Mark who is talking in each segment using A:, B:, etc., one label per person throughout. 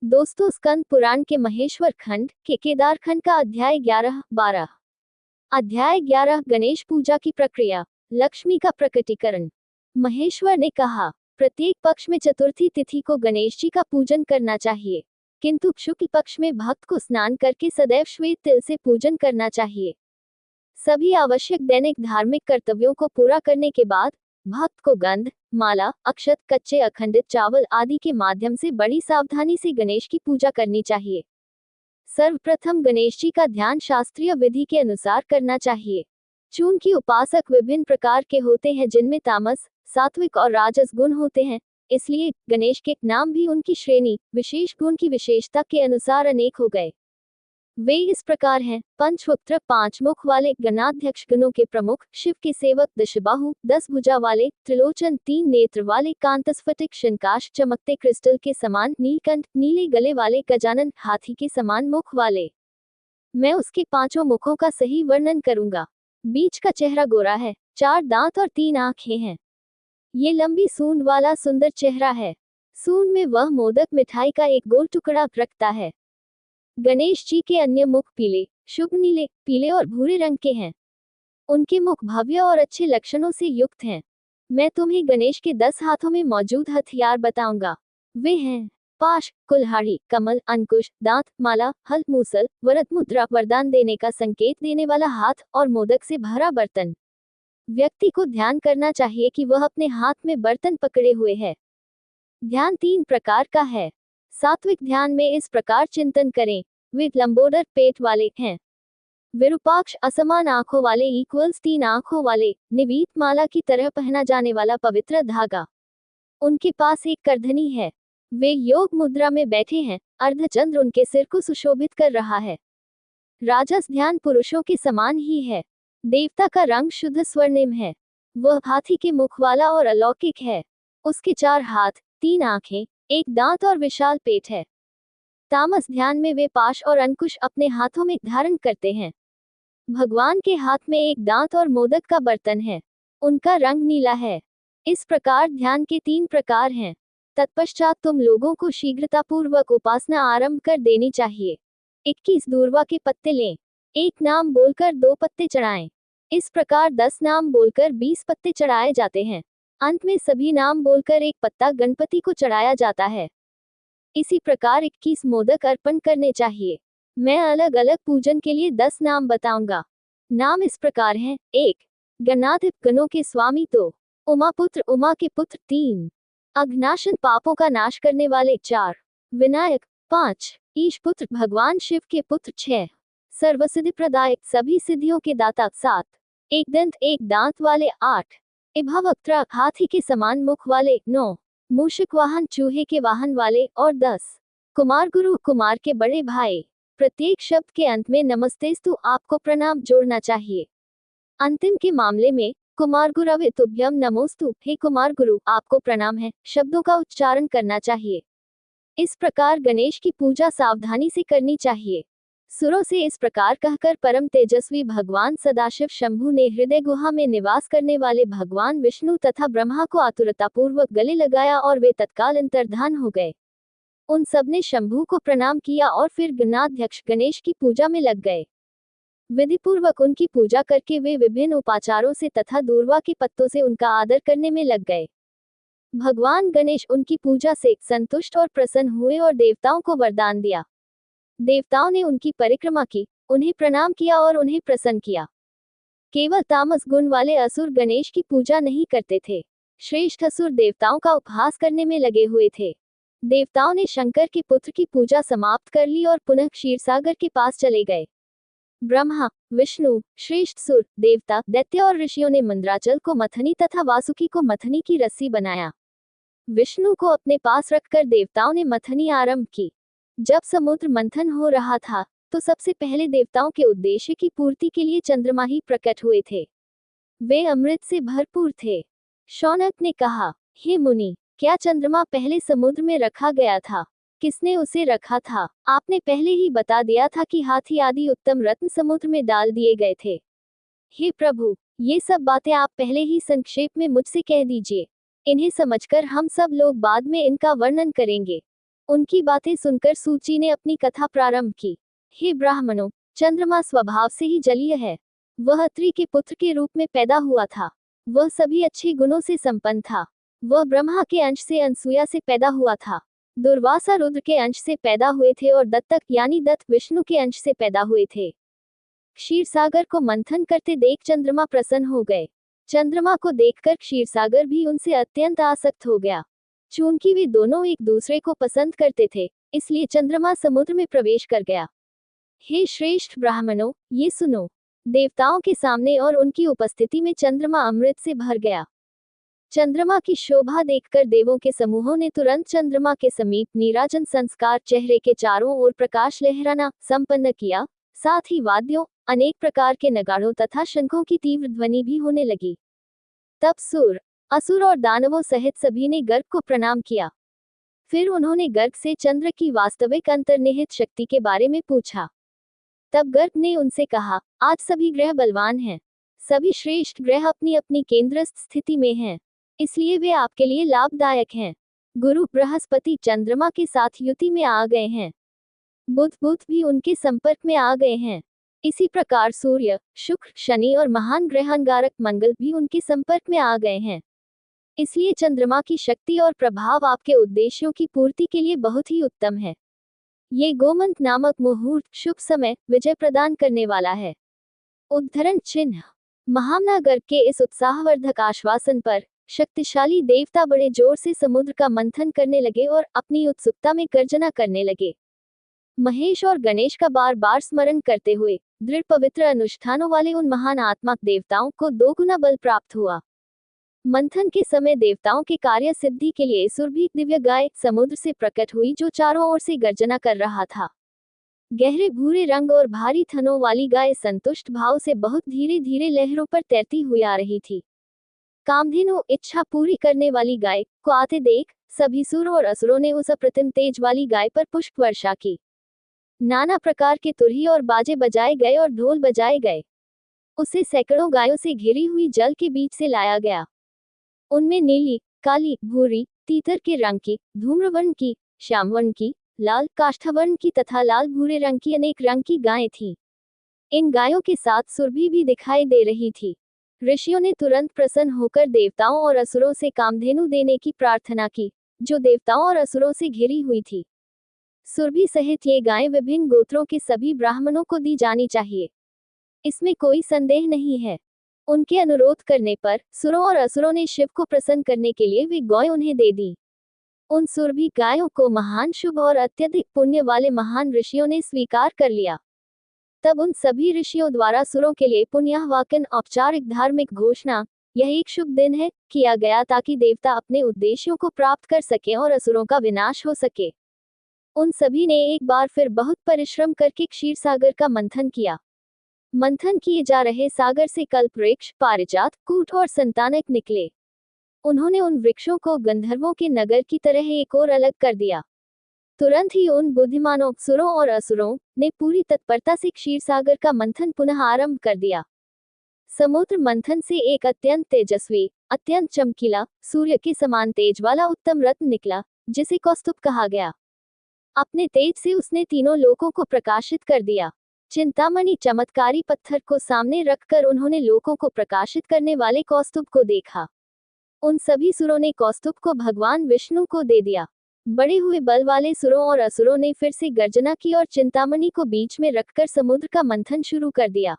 A: दोस्तों, स्कंद पुराण के महेश्वर खंड के केदार खंड का अध्याय 11-12। अध्याय 11 गणेश पूजा की प्रक्रिया। लक्ष्मी का प्रकटीकरण। महेश्वर ने कहा, प्रत्येक पक्ष में चतुर्थी तिथि को गणेश जी का पूजन करना चाहिए, किंतु शुक्ल पक्ष में भक्त को स्नान करके सदैव श्वेत तिल से पूजन करना चाहिए। सभी आवश्यक दैनिक धार्मिक कर्तव्यों को पूरा करने के बाद भक्त को गंध, माला, अक्षत, कच्चे अखंडित चावल आदि के माध्यम से बड़ी सावधानी से गणेश की पूजा करनी चाहिए। सर्वप्रथम गणेश जी का ध्यान शास्त्रीय विधि के अनुसार करना चाहिए। चूंकि उपासक विभिन्न प्रकार के होते हैं, जिनमें तामस, सात्विक और राजस गुण होते हैं, इसलिए गणेश के नाम भी उनकी श्रेणी विशेष गुण की विशेषता के अनुसार अनेक हो गए। वे इस प्रकार हैं: पंचवक्त्र, 5 मुख वाले, गणाध्यक्ष, गणों के प्रमुख, शिव के सेवक, दशबाहु, 10 भुजा वाले, त्रिलोचन, 3 नेत्र वाले, कांतस्फटिक, शंकाश, चमकते क्रिस्टल के समान, नीलकंठ, नीले गले वाले, गजानन, हाथी के समान मुख वाले। मैं उसके 5 मुखों का सही वर्णन करूंगा। बीच का चेहरा गोरा है, 4 दांत और 3 आंखें हैं। ये लंबी सूंड वाला सुंदर चेहरा है। सूंड में वह मोदक मिठाई का एक गोल टुकड़ा रखता है। गणेश जी के अन्य मुख पीले, शुभ नीले, पीले और भूरे रंग के हैं। उनके मुख भव्य और अच्छे लक्षणों से युक्त हैं। मैं तुम्हें गणेश के 10 हाथों में मौजूद हथियार बताऊंगा। वे हैं पाश, कुल्हाड़ी, कमल, अंकुश, दांत, माला, हल, मूसल, वरद मुद्रा, वरदान देने का संकेत देने वाला हाथ और मोदक से भरा बर्तन। व्यक्ति को ध्यान करना चाहिए कि वह अपने हाथ में बर्तन पकड़े हुए है। ध्यान 3 प्रकार का है। सात्विक ध्यान में इस प्रकार चिंतन करें: वे लंबोदर पेट वाले हैं। विरूपाक्ष, असमान आंखों वाले, 3 आंखों वाले, निवीत माला की तरह पहना जाने वाला पवित्र धागा। उनके पास एक करधनी है। वे योग मुद्रा में बैठे हैं। अर्धचंद्र उनके सिर को सुशोभित कर रहा है। राजस ध्यान पुरुषों के समान ही है। देवता का रंग शुद्ध स्वर्णिम है। वह हाथी के मुख वाला और अलौकिक है। उसके 4 हाथ, 3 आंखें, 1 दांत और विशाल पेट है। तामस ध्यान में वे पाश और अंकुश अपने हाथों में धारण करते हैं। भगवान के हाथ में 1 दांत और मोदक का बर्तन है। उनका रंग नीला है। इस प्रकार ध्यान के 3 प्रकार हैं। तत्पश्चात तुम लोगों को शीघ्रतापूर्वक उपासना आरंभ कर देनी चाहिए। 21 दूर्वा के पत्ते लें। 1 नाम बोलकर 2 पत्ते चढ़ाएं। इस प्रकार 10 नाम बोलकर 20 पत्ते चढ़ाए जाते हैं। अंत में सभी नाम बोलकर 1 पत्ता गणपति को चढ़ाया जाता है। इसी प्रकार 21 मोदक अर्पण करने चाहिए। मैं अलग अलग पूजन के लिए 10 नाम बताऊंगा। नाम इस प्रकार हैं: 1 गणाधिप, गणों के स्वामी, 2 उमापुत्र, उमा के पुत्र, 3 अघनाशन, पापों का नाश करने वाले, 4 विनायक, 5 ईशपुत्र, भगवान शिव के पुत्र, 6 सर्वसिद्धि प्रदायक, सभी सिद्धियों के दाता, 7 एक दंत, 1 दांत वाले, 8 इभवक्त्र, हाथी के समान मुख वाले, 9 मूषक वाहन, चूहे के वाहन वाले, और 10 कुमार गुरु, कुमार के बड़े भाई। प्रत्येक शब्द के अंत में नमस्तेस्तु, आपको प्रणाम, जोड़ना चाहिए। अंतिम के मामले में कुमार गुरवे तुभ्यम नमोस्तु, हे कुमार गुरु, आपको प्रणाम है, शब्दों का उच्चारण करना चाहिए। इस प्रकार गणेश की पूजा सावधानी से करनी चाहिए। सुरों से इस प्रकार कहकर परम तेजस्वी भगवान सदाशिव शंभु ने हृदय गुहा में निवास करने वाले भगवान विष्णु तथा ब्रह्मा को आतुरतापूर्वक गले लगाया और वे तत्काल अंतर्धान हो गए। उन सब ने शंभु को प्रणाम किया और फिर गणाध्यक्ष गणेश की पूजा में लग गए। विधिपूर्वक उनकी पूजा करके वे विभिन्न उपाचारों से तथा दूर्वा के पत्तों से उनका आदर करने में लग गए। भगवान गणेश उनकी पूजा से संतुष्ट और प्रसन्न हुए और देवताओं को वरदान दिया। देवताओं ने उनकी परिक्रमा की, उन्हें प्रणाम किया और उन्हें प्रसन्न किया। केवल तामस गुण वाले असुर गणेश की पूजा नहीं करते थे। श्रेष्ठ असुर देवताओं का उपहास करने में लगे हुए थे। देवताओं ने शंकर के पुत्र की पूजा समाप्त कर ली और पुनः क्षीरसागर के पास चले गए। ब्रह्मा, विष्णु, श्रेष्ठ सुर, देवता, दैत्य और ऋषियों ने मंद्राचल को मथनी तथा वासुकी को मथनी की रस्सी बनाया। विष्णु को अपने पास रखकर देवताओं ने मथनी आरंभ की। जब समुद्र मंथन हो रहा था, तो सबसे पहले देवताओं के उद्देश्य की पूर्ति के लिए चंद्रमा ही प्रकट हुए थे। वे अमृत से भरपूर थे। शौनक ने कहा, हे मुनि, क्या चंद्रमा पहले समुद्र में रखा गया था? किसने उसे रखा था? आपने पहले ही बता दिया था कि हाथी आदि उत्तम रत्न समुद्र में डाल दिए गए थे। हे प्रभु, ये सब बातें आप पहले ही संक्षेप में मुझसे कह दीजिए। इन्हें समझकर हम सब लोग बाद में इनका वर्णन करेंगे। उनकी बातें सुनकर सूची ने अपनी कथा प्रारंभ की। हे ब्राह्मणों, चंद्रमा स्वभाव से ही जलीय है। वह अत्रि के पुत्र के रूप में पैदा हुआ था। वह सभी अच्छे गुणों से संपन्न था। वह ब्रह्मा के अंश से अनसुया से पैदा हुआ था। दुर्वासा रुद्र के अंश से पैदा हुए थे और दत्तक यानी दत्त विष्णु के अंश से पैदा हुए थे। क्षीरसागर को मंथन करते देख चंद्रमा प्रसन्न हो गए। चंद्रमा को देखकर क्षीरसागर भी उनसे अत्यंत आसक्त हो गया। चूंकि वे दोनों एक दूसरे को पसंद करते थे, इसलिए चंद्रमा समुद्र में प्रवेश कर गया। हे श्रेष्ठ ब्राह्मणों, ये सुनो। देवताओं के सामने और उनकी उपस्थिति में चंद्रमा अमृत से भर गया। चंद्रमा की शोभा देखकर देवों के समूहों ने तुरंत चंद्रमा के समीप नीराजन संस्कार चेहरे के चारों ओर प्रकाश लहराना संपन्न किया। साथ ही वाद्यों, अनेक प्रकार के नगाड़ों तथा शंखों की तीव्र ध्वनि भी होने लगी। तब सुर, असुर और दानवों सहित सभी ने गर्ग को प्रणाम किया। फिर उन्होंने गर्ग से चंद्र की वास्तविक अंतर्निहित शक्ति के बारे में पूछा। तब गर्ग ने उनसे कहा, आज सभी ग्रह बलवान हैं। सभी श्रेष्ठ ग्रह अपनी अपनी केंद्रस्थ स्थिति में हैं, इसलिए वे आपके लिए लाभदायक हैं। गुरु बृहस्पति चंद्रमा के साथ युति में आ गए हैं। बुध भी उनके संपर्क में आ गए हैं। इसी प्रकार सूर्य, शुक्र, शनि और महान ग्रह अंगारक मंगल भी उनके संपर्क में आ गए हैं। इसलिए चंद्रमा की शक्ति और प्रभाव आपके उद्देश्यों की पूर्ति के लिए बहुत ही उत्तम है। ये गोमंत नामक मुहूर्त शुभ समय विजय प्रदान करने वाला है। उद्धरण चिन्ह। महामना गर्ग के इस उत्साहवर्धक आश्वासन पर शक्तिशाली देवता बड़े जोर से समुद्र का मंथन करने लगे और अपनी उत्सुकता में गर्जना करने लगे। महेश और गणेश का बार बार स्मरण करते हुए दृढ़ पवित्र अनुष्ठानों वाले उन महान आत्मक देवताओं को दोगुना बल प्राप्त हुआ। मंथन के समय देवताओं के कार्य सिद्धि के लिए सुरभि दिव्य गाय समुद्र से प्रकट हुई, जो चारों ओर से गर्जना कर रहा था। गहरे भूरे रंग और भारी थनों वाली गाय संतुष्ट भाव से बहुत धीरे धीरे लहरों पर तैरती हुई आ रही थी। कामधेनु इच्छा पूरी करने वाली गाय को आते देख सभी सुर और असुरों ने उस अप्रतिम तेज वाली गाय पर पुष्प वर्षा की। नाना प्रकार के तुरही और बाजे बजाए गए और ढोल बजाए गए। उसे सैकड़ों गायों से घिरी हुई जल के बीच से लाया गया। उनमें नीली, काली, भूरी, तीतर के रंग की, धूम्रवर्ण की, श्यामवर्ण की, लाल, काष्ठवर्ण की तथा लाल भूरे रंग की अनेक रंग की गायें थीं। इन गायों के साथ सुरभि भी दिखाई दे रही थी। ऋषियों ने तुरंत प्रसन्न होकर देवताओं और असुरों से कामधेनु देने की प्रार्थना की, जो देवताओं और असुरों से घिरी हुई थी। सुरभि सहित ये गायें विभिन्न गोत्रों के सभी ब्राह्मणों को दी जानी चाहिए, इसमें कोई संदेह नहीं है। उनके अनुरोध करने पर सुरों और असुरों ने शिव को प्रसन्न करने के लिए वे गौएं उन्हें दे दी। उन सुरभि गायों को महान शुभ और अत्यधिक पुण्य वाले महान ऋषियों ने स्वीकार कर लिया। तब उन सभी ऋषियों द्वारा सुरों के लिए पुण्याहवाचन औपचारिक धार्मिक घोषणा, यह एक शुभ दिन है, किया गया ताकि देवता अपने उद्देश्यों को प्राप्त कर सकें और असुरों का विनाश हो सके। उन सभी ने एक बार फिर बहुत परिश्रम करके क्षीरसागर का मंथन किया। मंथन किए जा रहे सागर से कल्प वृक्ष, पारिजात, कूट और संतानक निकले। उन्होंने उन वृक्षों को गंधर्वों के नगर की तरह एक और अलग कर दिया। तुरंत ही उन बुद्धिमानों सुरों और असुरों ने पूरी तत्परता से क्षीरसागर का मंथन पुनः आरंभ कर दिया। समुद्र मंथन से एक अत्यंत तेजस्वी, अत्यंत चमकीला, सूर्य के समान तेज वाला उत्तम रत्न निकला, जिसे कौस्तुभ कहा गया। अपने तेज से उसने तीनों लोकों को प्रकाशित कर दिया। चिंतामणि चमत्कारी पत्थर को सामने रखकर उन्होंने लोकों को प्रकाशित करने वाले कौस्तुभ को देखा। उन सभी सुरों ने कौस्तुभ को भगवान विष्णु को दे दिया। बड़े हुए बल वाले सुरों और असुरों ने फिर से गर्जना की और चिंतामणि को बीच में रखकर समुद्र का मंथन शुरू कर दिया।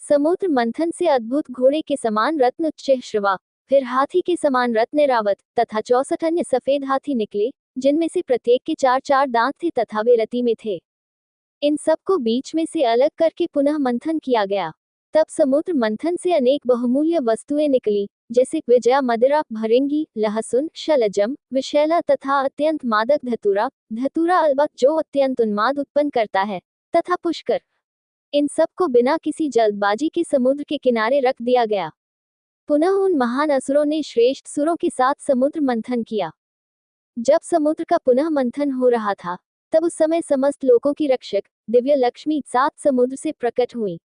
A: समुद्र मंथन से अद्भुत घोड़े के समान रत्न उच्चैःश्रवा, फिर हाथी के समान रत्न ऐरावत तथा 64 अन्य सफेद हाथी निकले, जिनमें से प्रत्येक के 4-4 दांत थे तथा वे रति में थे। इन सब को बीच में से अलग करके पुनः मंथन किया गया। तब समुद्र मंथन से अनेक बहुमूल्य वस्तुएं निकली, जैसे विजया, मदिरा, भरिंगी, लहसुन, शलजम, विशैला तथा अत्यंत मादक धतूरा, धतूरा अलबक जो अत्यंत उन्माद उत्पन्न करता है, तथा पुष्कर। इन सब को बिना किसी जल्दबाजी के समुद्र के किनारे रख दिया गया। पुनः उन महान असुरों ने श्रेष्ठ सुरों के साथ समुद्र मंथन किया। जब समुद्र का पुनः मंथन हो रहा था, तब उस समय समस्त लोकों की रक्षक दिव्य लक्ष्मी 7 समुद्र से प्रकट हुई।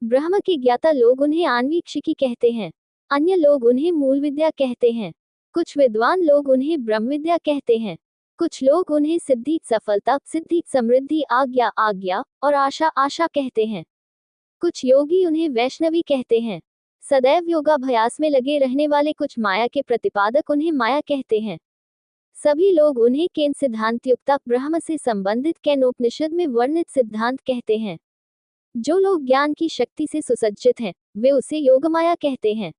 A: ब्रह्म के ज्ञाता लोग उन्हें आन्वीक्षिकी कहते हैं, अन्य लोग उन्हें मूल विद्या कहते हैं, कुछ विद्वान लोग उन्हें ब्रह्म विद्या कहते हैं, कुछ लोग उन्हें सिद्धि, सफलता, सिद्धि, समृद्धि, आज्ञा, आज्ञा और आशा, आशा कहते हैं। कुछ योगी उन्हें वैष्णवी कहते हैं। सदैव योगाभ्यास में लगे रहने वाले कुछ माया के प्रतिपादक उन्हें माया कहते हैं। सभी लोग उन्हें केन सिद्धांत युक्ता ब्रह्म से संबंधित केनोपनिषद में वर्णित सिद्धांत कहते हैं। जो लोग ज्ञान की शक्ति से सुसज्जित हैं, वे उसे योगमाया कहते हैं।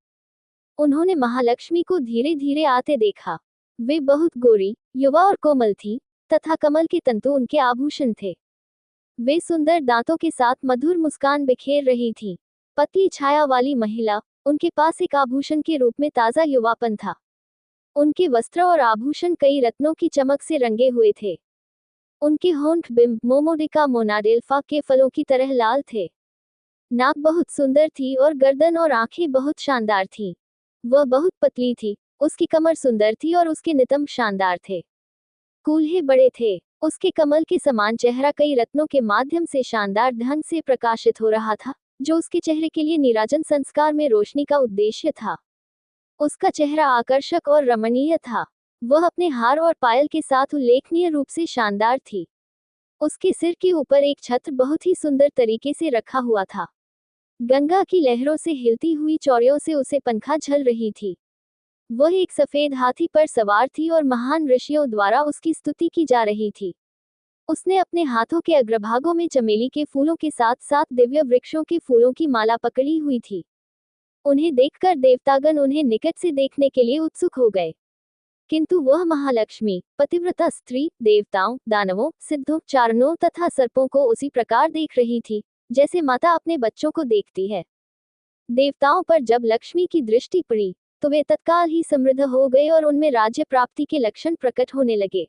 A: उन्होंने महालक्ष्मी को धीरे धीरे आते देखा। वे बहुत गोरी, युवा और कोमल थी, तथा कमल के तंतु उनके आभूषण थे। वे सुंदर दांतों के साथ मधुर मुस्कान बिखेर रही थी। पतली छाया वाली महिला, उनके पास एक आभूषण के रूप में ताजा युवापन था। उनके वस्त्र और आभूषण कई रत्नों की चमक से रंगे हुए थे। उनके होंठ बिंब मोमोडिका मोनाडेल्फा के फलों की तरह लाल थे। नाक बहुत सुंदर थी और गर्दन और आंखें बहुत शानदार थीं। वह बहुत पतली थी, उसकी कमर सुंदर थी और उसके नितंब शानदार थे। कूल्हे बड़े थे। उसके कमल के समान चेहरा कई रत्नों के माध्यम से शानदार ढंग से प्रकाशित हो रहा था, जो उसके चेहरे के लिए नीराजन संस्कार में रोशनी का उद्देश्य था। उसका चेहरा आकर्षक और रमणीय था। वह अपने हार और पायल के साथ उल्लेखनीय रूप से शानदार थी। उसके सिर के ऊपर एक छत्र बहुत ही सुंदर तरीके से रखा हुआ था। गंगा की लहरों से हिलती हुई चौड़ियों से उसे पंखा झल रही थी। वह एक सफेद हाथी पर सवार थी और महान ऋषियों द्वारा उसकी स्तुति की जा रही थी। उसने अपने हाथों के अग्रभागों में चमेली के फूलों के साथ साथ दिव्य वृक्षों के फूलों की माला पकड़ी हुई थी। उन्हें देखकर देवतागण उन्हें निकट से देखने के लिए उत्सुक हो गए। किंतु वह महालक्ष्मी, पतिव्रता स्त्री, देवताओं, दानवों, सिद्धों, चारणों तथा सर्पों को उसी प्रकार देख रही थी, जैसे माता अपने बच्चों को देखती है। देवताओं पर जब लक्ष्मी की दृष्टि पड़ी, तो वे तत्काल ही समृद्ध हो गए और उनमें राज्य प्राप्ति के लक्षण प्रकट होने लगे।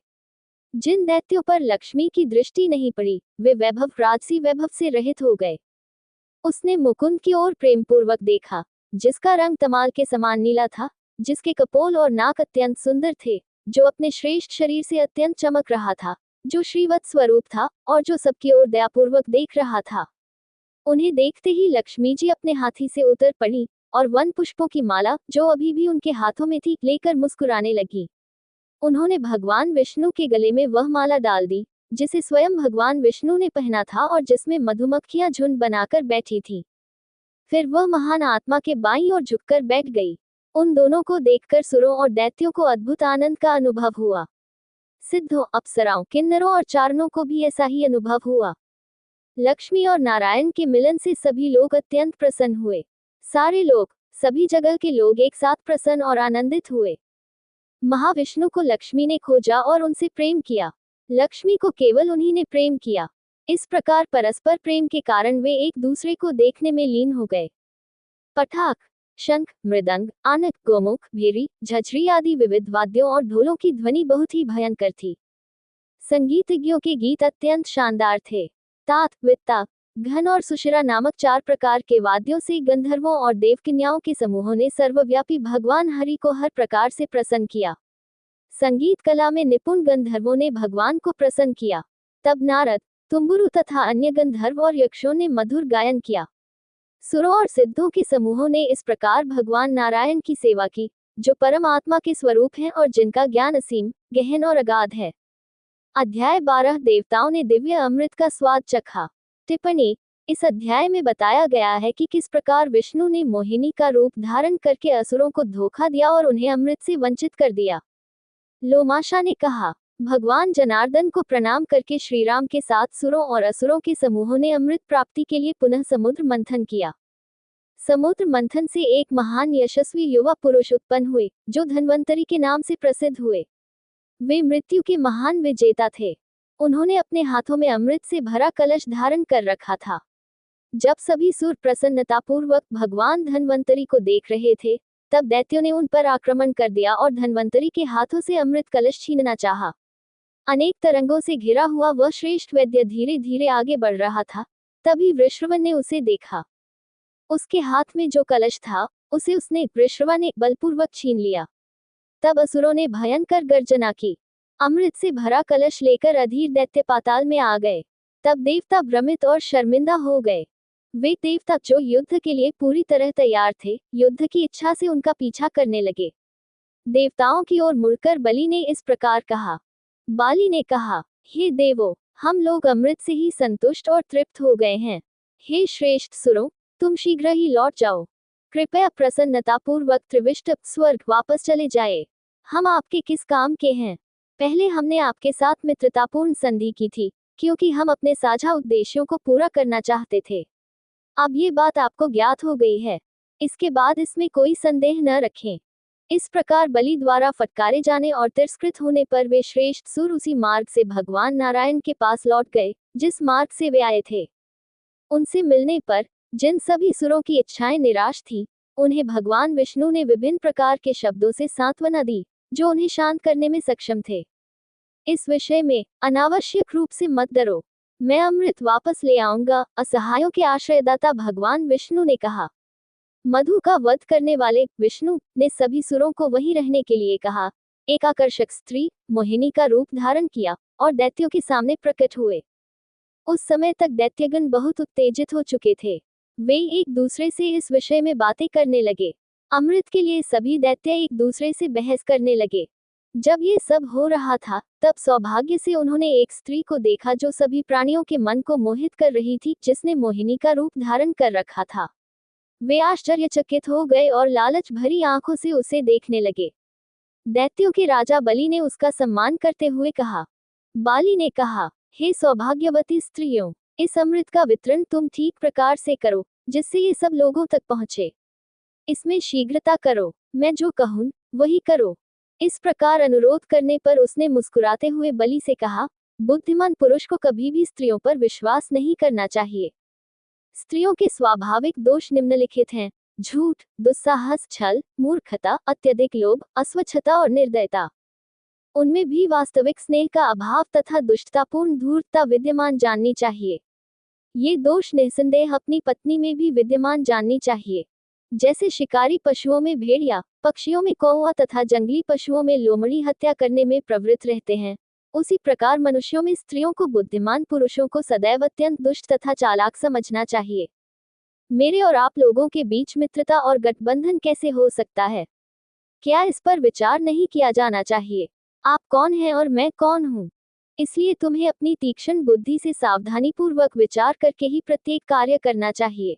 A: जिन दैत्यों पर लक्ष्मी की दृष्टि नहीं पड़ी, वे वैभव, राजसी वैभव से रहित हो गए। उसने मुकुंद की ओर प्रेमपूर्वक देखा, जिसका रंग तमाल के समान नीला था, जिसके कपोल और नाक अत्यंत सुंदर थे, जो अपने श्रेष्ठ शरीर से अत्यंत चमक रहा था, जो श्रीवत स्वरूप था और जो सबकी ओर दयापूर्वक देख रहा था। उन्हें देखते ही लक्ष्मी जी अपने हाथी से उतर पड़ी और वन पुष्पों की माला, जो अभी भी उनके हाथों में थी, लेकर मुस्कुराने लगी। उन्होंने भगवान विष्णु के गले में वह माला डाल दी, जिसे स्वयं भगवान विष्णु ने पहना था और जिसमें मधुमक्खियां झुंड बनाकर बैठी थीं। फिर वह महान आत्मा के बाईं ओर झुककर बैठ गई। उन दोनों को देखकर सुरों और दैत्यों को अद्भुत आनंद का अनुभव हुआ। सिद्धों, अप्सराओं, किन्नरों और चारणों को भी ऐसा ही अनुभव हुआ। लक्ष्मी और नारायण के मिलन से सभी लोग अत्यंत प्रसन्न हुए। सारे लोग, सभी जगह के लोग एक साथ प्रसन्न और आनंदित हुए। महाविष्णु को लक्ष्मी ने खोजा और उनसे प्रेम किया। लक्ष्मी को केवल उन्हीं ने प्रेम किया। इस प्रकार परस्पर प्रेम के कारण वे एक दूसरे को देखने में लीन हो गए। पटाख, शंख, मृदंग, आनक, गोमुख, भेरी, झझरी आदि विविध वाद्यों और ढोलों की ध्वनि बहुत ही भयंकर थी। संगीतज्ञों के गीत अत्यंत शानदार थे। तात, वित्ता, घन और सुशिरा नामक 4 प्रकार के वाद्यों से गंधर्वों और देवकन्याओं के समूहों ने सर्वव्यापी भगवान हरि को हर प्रकार से प्रसन्न किया। संगीत कला में निपुण गंधर्वों ने भगवान को प्रसन्न किया। तब नारद, तुम्बुरु तथा अन्य गंधर्व और यक्षों ने मधुर गायन किया। सुरों और सिद्धों के समूहों ने इस प्रकार भगवान नारायण की सेवा की, जो परम आत्मा के स्वरूप हैं और जिनका ज्ञान असीम, गहन और अगाध है। अध्याय 12 देवताओं ने दिव्य अमृत का स्वाद चखा। टिप्पणी: इस अध्याय में बताया गया है कि किस प्रकार विष्णु ने मोहिनी का रूप धारण करके असुरों को धोखा दिया और उन्हें अमृत से वंचित कर दिया। लोमाशा ने कहा, भगवान जनार्दन को प्रणाम करके श्रीराम के साथ सुरों और असुरों के समूहों ने अमृत प्राप्ति के लिए पुनः समुद्र मंथन किया। समुद्र मंथन से एक महान यशस्वी युवा पुरुष उत्पन्न हुए, जो धन्वंतरी के नाम से प्रसिद्ध हुए। वे मृत्यु के महान विजेता थे। उन्होंने अपने हाथों में अमृत से भरा कलश धारण कर रखा था। जब सभी सुर प्रसन्नतापूर्वक भगवान धन्वंतरी को देख रहे थे, तब दैत्यों ने उन पर आक्रमण कर दिया और धन्वंतरी के हाथों से अमृत कलश छीनना चाहा। अनेक तरंगों से घिरा हुआ वह श्रेष्ठ वैद्य धीरे धीरे आगे बढ़ रहा था। तभी वृषभन ने उसे देखा। उसके हाथ में जो कलश था, उसे उसने वृषभा ने बलपूर्वक छीन लिया। तब असुरों ने भयंकर गर्जना की। अमृत से भरा कलश लेकर अधीर दैत्य पाताल में आ गए। तब देवता भ्रमित और शर्मिंदा हो गए। वे देवता जो युद्ध के लिए पूरी तरह तैयार थे, युद्ध की इच्छा से उनका पीछा करने लगे। देवताओं की ओर मुड़कर बलि ने इस प्रकार कहा, बाली ने कहा, हे देवो, हम लोग अमृत से ही संतुष्ट और तृप्त हो गए हैं। हे श्रेष्ठ सुरों, तुम शीघ्र ही लौट जाओ। कृपया प्रसन्नतापूर्वक त्रिविष्ट स्वर्ग वापस चले जाए। हम आपके किस काम के हैं? पहले हमने आपके साथ मित्रतापूर्ण संधि की थी, क्योंकि हम अपने साझा उद्देश्यों को पूरा करना चाहते थे। अब ये बात आपको ज्ञात हो गई है, इसके बाद इसमें कोई संदेह न रखें। इस प्रकार बलि द्वारा फटकारे जाने और तिरस्कृत होने पर वे श्रेष्ठ सुर उसी मार्ग से भगवान नारायण के पास लौट गए, जिस मार्ग से वे आए थे। उनसे मिलने पर जिन सभी सुरों की इच्छाएं निराश थी, उन्हें भगवान विष्णु ने विभिन्न प्रकार के शब्दों से सांत्वना दी, जो उन्हें शांत करने में सक्षम थे। इस विषय में अनावश्यक रूप से मत डरो, मैं अमृत वापस ले आऊंगा, असहायों के आश्रयदाता भगवान विष्णु ने कहा। मधु का वध करने वाले विष्णु ने सभी सुरों को वहीं रहने के लिए कहा। एक आकर्षक स्त्री मोहिनी का रूप धारण किया और दैत्यों के सामने प्रकट हुए। उस समय तक दैत्यगण बहुत उत्तेजित हो चुके थे। वे एक दूसरे से इस विषय में बातें करने लगे। अमृत के लिए सभी दैत्य एक दूसरे से बहस करने लगे। जब ये सब हो रहा था, तब सौभाग्य से उन्होंने एक स्त्री को देखा जो सभी प्राणियों के मन को मोहित कर रही थी, जिसने मोहिनी का रूप धारण कर रखा था। वे आश्चर्यचकित हो गए और लालच भरी आंखों से उसे देखने लगे। दैत्यों के राजा बलि ने उसका सम्मान करते हुए कहा। बाली ने कहा, हे सौभाग्यवती स्त्रियों, इस अमृत का वितरण तुम ठीक प्रकार से करो, जिससे ये सब लोगों तक पहुंचे। इसमें शीघ्रता करो, मैं जो कहूं वही करो। इस प्रकार अनुरोध करने पर उसने मुस्कुराते हुए बलि से कहा, बुद्धिमान पुरुष को कभी भी स्त्रियों पर विश्वास नहीं करना चाहिए। स्त्रियों के स्वाभाविक दोष निम्नलिखित हैं: झूठ, दुस्साहस, छल, मूर्खता, अत्यधिक लोभ, अस्वच्छता और निर्दयता। उनमें भी वास्तविक स्नेह का अभाव तथा दुष्टतापूर्ण धूर्तता विद्यमान जाननी चाहिए। ये दोष निसंदेह अपनी पत्नी में भी विद्यमान जाननी चाहिए। जैसे शिकारी पशुओं में भेड़िया, पक्षियों में कौवा तथा जंगली पशुओं में लोमड़ी हत्या करने में प्रवृत्त रहते हैं, उसी प्रकार मनुष्यों में स्त्रियों को बुद्धिमान पुरुषों को सदैव अत्यंत दुष्ट तथा चालाक समझना चाहिए। मेरे और आप लोगों के बीच मित्रता और गठबंधन कैसे हो सकता है? क्या इस पर विचार नहीं किया जाना चाहिए? आप कौन हैं और मैं कौन हूँ? इसलिए तुम्हें अपनी तीक्ष्ण बुद्धि से सावधानीपूर्वक विचार करके ही प्रत्येक कार्य करना चाहिए।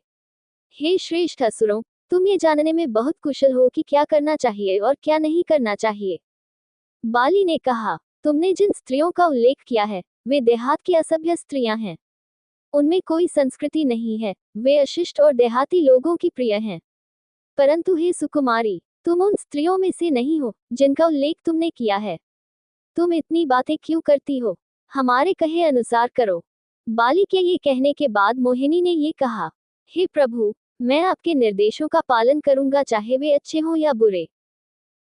A: हे श्रेष्ठ असुरों, तुम ये जानने में बहुत कुशल हो कि क्या करना चाहिए और क्या नहीं करना चाहिए। बाली ने कहा, तुमने जिन स्त्रियों का उल्लेख किया है, वे देहात की असभ्य स्त्रियां हैं। उनमें कोई संस्कृति नहीं है, वे अशिष्ट और देहाती लोगों की प्रिय हैं। परंतु हे सुकुमारी, तुम उन स्त्रियों में से नहीं हो जिनका उल्लेख तुमने किया है। तुम इतनी बातें क्यों करती हो? हमारे कहे अनुसार करो। बाली के ये कहने के बाद मोहिनी ने ये कहा, हे प्रभु, मैं आपके निर्देशों का पालन करूंगा, चाहे वे अच्छे हों या बुरे।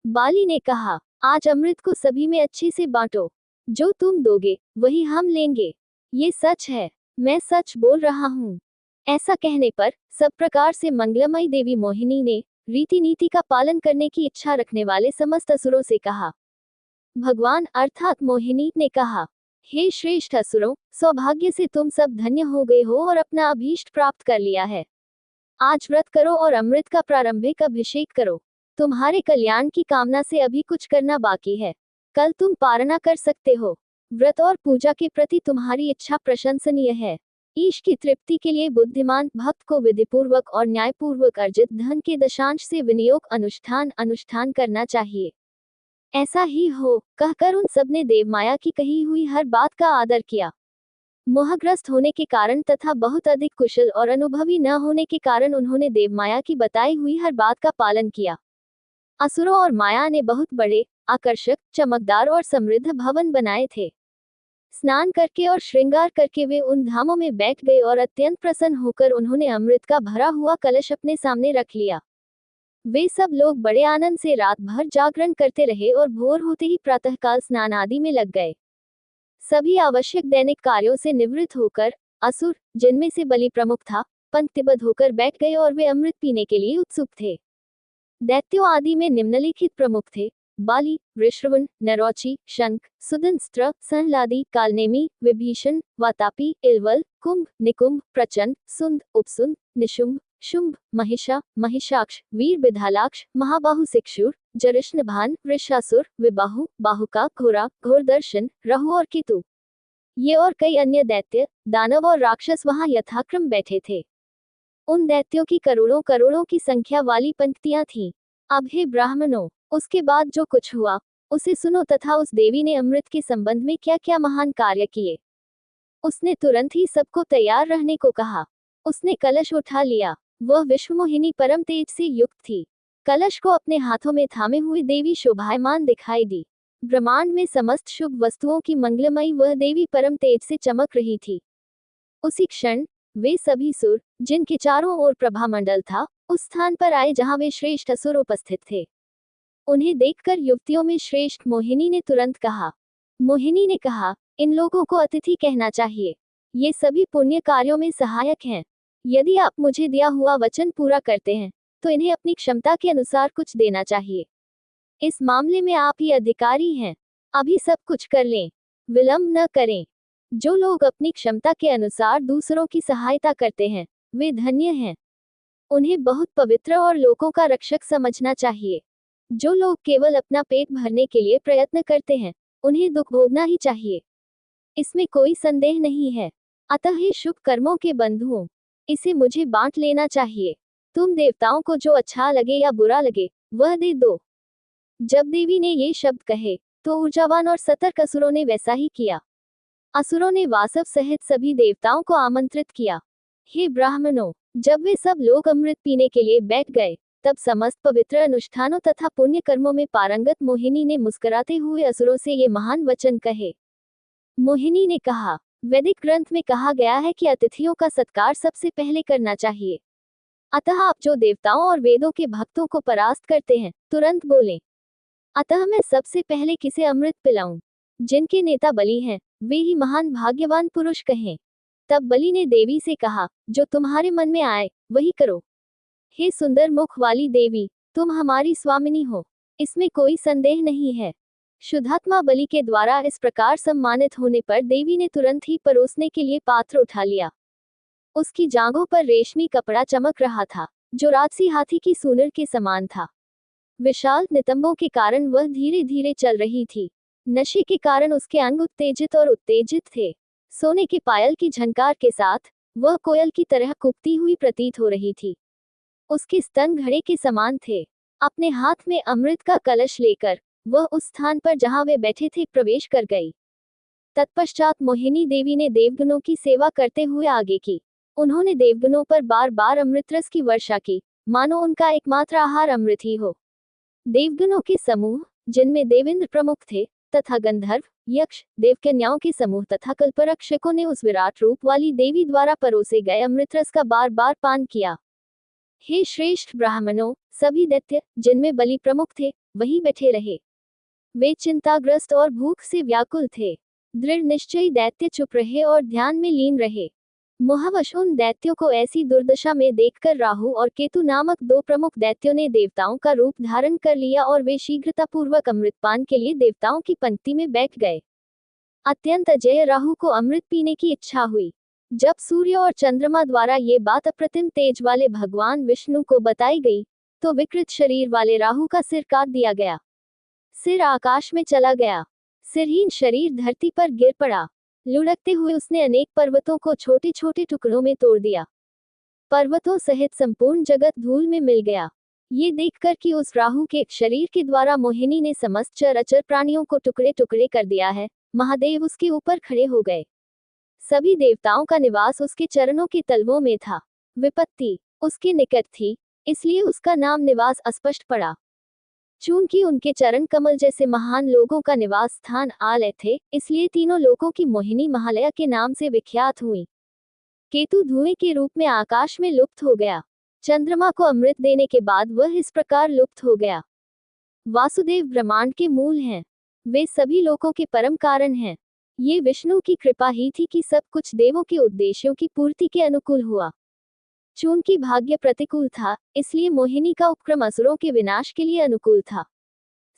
A: बाली ने कहा, आज अमृत को सभी में अच्छे से बांटो। जो तुम दोगे वही हम लेंगे। ये सच है, मैं सच बोल रहा हूँ। ऐसा कहने पर सब प्रकार से मंगलमयी देवी मोहिनी ने रीति नीति का पालन करने की इच्छा रखने वाले समस्त असुरों से कहा। भगवान अर्थात मोहिनी ने कहा, हे श्रेष्ठ असुरों, सौभाग्य से तुम सब धन्य हो गए हो और अपना अभीष्ट प्राप्त कर लिया है। आज व्रत करो और अमृत का प्रारंभिक अभिषेक करो। तुम्हारे कल्याण की कामना से अभी कुछ करना बाकी है। कल तुम पारणा कर सकते हो। व्रत और पूजा के प्रति तुम्हारी इच्छा प्रशंसनीय है। ईश की तृप्ति के लिए बुद्धिमान भक्त को विधिपूर्वक और न्यायपूर्वक अर्जित धन के दशांश से विनियोग अनुष्ठान करना चाहिए। ऐसा ही हो, कहकर उन सब ने देवमाया की कही हुई हर बात का आदर किया। मोहग्रस्त होने के कारण तथा बहुत अधिक कुशल और अनुभवी न होने के कारण उन्होंने देवमाया की बताई हुई हर बात का पालन किया। असुरों और माया ने बहुत बड़े, आकर्षक, चमकदार और समृद्ध भवन बनाए थे। स्नान करके और श्रृंगार करके वे उन धामों में बैठ गए और अत्यंत प्रसन्न होकर उन्होंने अमृत का भरा हुआ कलश अपने सामने रख लिया। वे सब लोग बड़े आनंद से रात भर जागरण करते रहे और भोर होते ही प्रातःकाल स्नान आदि में लग गए। सभी आवश्यक दैनिक कार्यों से निवृत्त होकर असुर, जिनमें से बलि प्रमुख था, पंक्तिबद्ध होकर बैठ गए और वे अमृत पीने के लिए उत्सुक थे। दैत्यों आदि में निम्नलिखित प्रमुख थे: बाली, वृषरवन, नरौची, शंख, सुदंस्त्र, संहलादी, कालनेमी, विभीषण, वातापी, इलवल, कुंभ, निकुंभ, प्रचंड, सुंद, उपसुंद, निशुंभ, शुंभ, महिषा, महिषाक्ष, वीर विधालाक्ष, महाबाहु शिक्षुर, जरिष्णभान, वृषासुर, विबाहु, बाहुका, घोरा, घोरदर्शन, रहु और केतु, ये और कई अन्य दैत्य, दानव और राक्षस वहां यथाक्रम बैठे थे। उन दैत्यों की करोड़ों करोड़ों की संख्या वाली पंक्तियां थीं। अब हे ब्राह्मणों, उसके बाद जो कुछ हुआ उसे सुनो तथा उस देवी ने अमृत के संबंध में क्या क्या महान कार्य किए। उसने तुरंत ही सबको तैयार रहने को कहा। उसने कलश उठा लिया। वह विश्वमोहिनी परम तेज से युक्त थी। कलश को अपने हाथों में थामे हुए देवी शोभायमान दिखाई दी। ब्रह्मांड में समस्त शुभ वस्तुओं की मंगलमयी वह देवी परम तेज से चमक रही थी। उसी क्षण वे सभी सुर, जिनके चारों ओर प्रभामंडल था, उस स्थान पर आए जहां वे श्रेष्ठ असुर उपस्थित थे। उन्हें देखकर युवतियों में श्रेष्ठ मोहिनी ने तुरंत कहा। मोहिनी ने कहा, इन लोगों को अतिथि कहना चाहिए। ये सभी पुण्य कार्यों में सहायक हैं। यदि आप मुझे दिया हुआ वचन पूरा करते हैं तो इन्हें अपनी क्षमता के अनुसार कुछ देना चाहिए। इस मामले में आप ही अधिकारी हैं। अभी सब कुछ कर लें, विलंब न करें। जो लोग अपनी क्षमता के अनुसार दूसरों की सहायता करते हैं वे धन्य हैं। उन्हें बहुत पवित्र और लोगों का रक्षक समझना चाहिए। जो लोग केवल अपना पेट भरने के लिए प्रयत्न करते हैं उन्हें दुख भोगना ही चाहिए, इसमें कोई संदेह नहीं है। अतः हे शुभ कर्मों के बंधुओं, इसे मुझे बांट लेना चाहिए। तुम देवताओं को जो अच्छा लगे या बुरा लगे वह दे दो। जब देवी ने ये शब्द कहे तो ऊर्जावान और सतर्क असुरों ने वैसा ही किया। असुरों ने वासव सहित सभी देवताओं को आमंत्रित किया। हे ब्राह्मणों, जब वे सब लोग अमृत पीने के लिए बैठ गए तब समस्त पवित्र अनुष्ठानों तथा पुण्य कर्मों में पारंगत मोहिनी ने मुस्कुराते हुए असुरों से ये महान वचन कहे। मोहिनी ने कहा, वैदिक ग्रंथ में कहा गया है कि अतिथियों का सत्कार सबसे पहले करना चाहिए। अतः आप जो देवताओं और वेदों के भक्तों को परास्त करते हैं तुरंत बोलें। अतः मैं सबसे पहले किसे अमृत पिलाऊं? जिनके नेता बलि हैं वे ही महान भाग्यवान पुरुष कहें। तब बलि ने देवी से कहा, जो तुम्हारे मन में आए वही करो। हे सुंदर मुख वाली देवी, तुम हमारी स्वामिनी हो, इसमें कोई संदेह नहीं है। शुद्धात्मा बलि के द्वारा इस प्रकार सम्मानित होने पर देवी ने तुरंत ही परोसने के लिए पात्र उठा लिया। उसकी जांघों पर रेशमी कपड़ा चमक रहा था जो राजसी हाथी की सूंड के समान था। विशाल नितंबों के कारण वह धीरे धीरे चल रही थी। नशे के कारण उसके अंग उत्तेजित और उत्तेजित थे। सोने के पायल की झनकार के साथ वह कोयल की तरह कूकती हुई प्रतीत हो रही थी। उसके स्तन घड़े के समान थे। अपने हाथ में अमृत का कलश लेकर वह उस स्थान पर जहां वे बैठे थे प्रवेश कर गई। तत्पश्चात मोहिनी देवी ने देवगणों की सेवा करते हुए आगे की। उन्होंने देवगणों पर बार बार अमृतरस की वर्षा की, मानो उनका एकमात्र आहार अमृत ही हो। देवगणों के समूह, जिनमें देवेंद्र प्रमुख थे, तथा गंधर्व, यक्ष, देवकन्याओं के समूह तथा कल्परक्षकों ने उस विराट रूप वाली देवी द्वारा परोसे गए अमृतरस का बार बार पान किया। हे श्रेष्ठ ब्राह्मणों, सभी दैत्य, जिनमें बलि प्रमुख थे, वहीं बैठे रहे। वे चिंताग्रस्त और भूख से व्याकुल थे। दृढ़ निश्चयी दैत्य चुप रहे और ध्यान में लीन रहे। मोहवश उन दैत्यों को ऐसी दुर्दशा में देखकर राहु और केतु नामक दो प्रमुख दैत्यों ने देवताओं का रूप धारण कर लिया और वे शीघ्रतापूर्वक अमृतपान के लिए देवताओं की पंक्ति में बैठ गए। अत्यंत अजेय राहु को अमृत पीने की इच्छा हुई। जब सूर्य और चंद्रमा द्वारा ये बात अप्रतिम तेज वाले भगवान विष्णु को बताई गई तो विकृत शरीर वाले राहु का सिर काट दिया गया। सिर आकाश में चला गया। सिरहीन शरीर धरती पर गिर पड़ा। लुढ़कते हुए उसने अनेक पर्वतों को छोटे छोटे टुकड़ों में तोड़ दिया। पर्वतों सहित संपूर्ण जगत धूल में मिल गया। ये देखकर कि उस राहु के शरीर के द्वारा मोहिनी ने समस्त चर अचर प्राणियों को टुकड़े टुकड़े कर दिया है, महादेव उसके ऊपर खड़े हो गए। सभी देवताओं का निवास उसके चरणों के तलवों में था। विपत्ति उसके निकट थी, इसलिए उसका नाम निवास अस्पष्ट पड़ा। चूंकि उनके चरण कमल जैसे महान लोगों का निवास स्थान आलय थे, इसलिए तीनों लोकों की मोहिनी महालया के नाम से विख्यात हुई। केतु धुएं के रूप में आकाश में लुप्त हो गया। चंद्रमा को अमृत देने के बाद वह इस प्रकार लुप्त हो गया। वासुदेव ब्रह्मांड के मूल हैं। वे सभी लोकों के परम कारण हैं। ये विष्णु की कृपा ही थी कि सब कुछ देवों के उद्देश्यों की पूर्ति के अनुकूल हुआ। चूंकि भाग्य प्रतिकूल था, इसलिए मोहिनी का उपक्रम असुरों के विनाश के लिए अनुकूल था।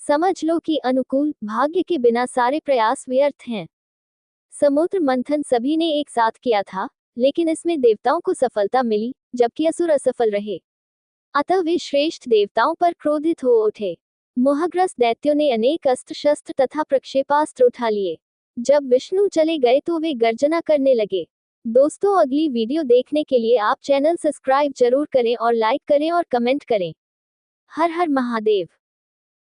A: समझ लो कि अनुकूल भाग्य के बिना सारे प्रयास व्यर्थ हैं। समुद्र मंथन सभी ने एक साथ किया था, लेकिन इसमें देवताओं को सफलता मिली जबकि असुर असफल रहे। अतः वे श्रेष्ठ देवताओं पर क्रोधित हो उठे। मोहग्रस्त दैत्यों ने अनेक अस्त्र शस्त्र तथा प्रक्षेपास्त्र उठा लिए। जब विष्णु चले गए तो वे गर्जना करने लगे। दोस्तों, अगली वीडियो देखने के लिए आप चैनल सब्सक्राइब जरूर करें और लाइक करें और कमेंट करें। हर हर महादेव।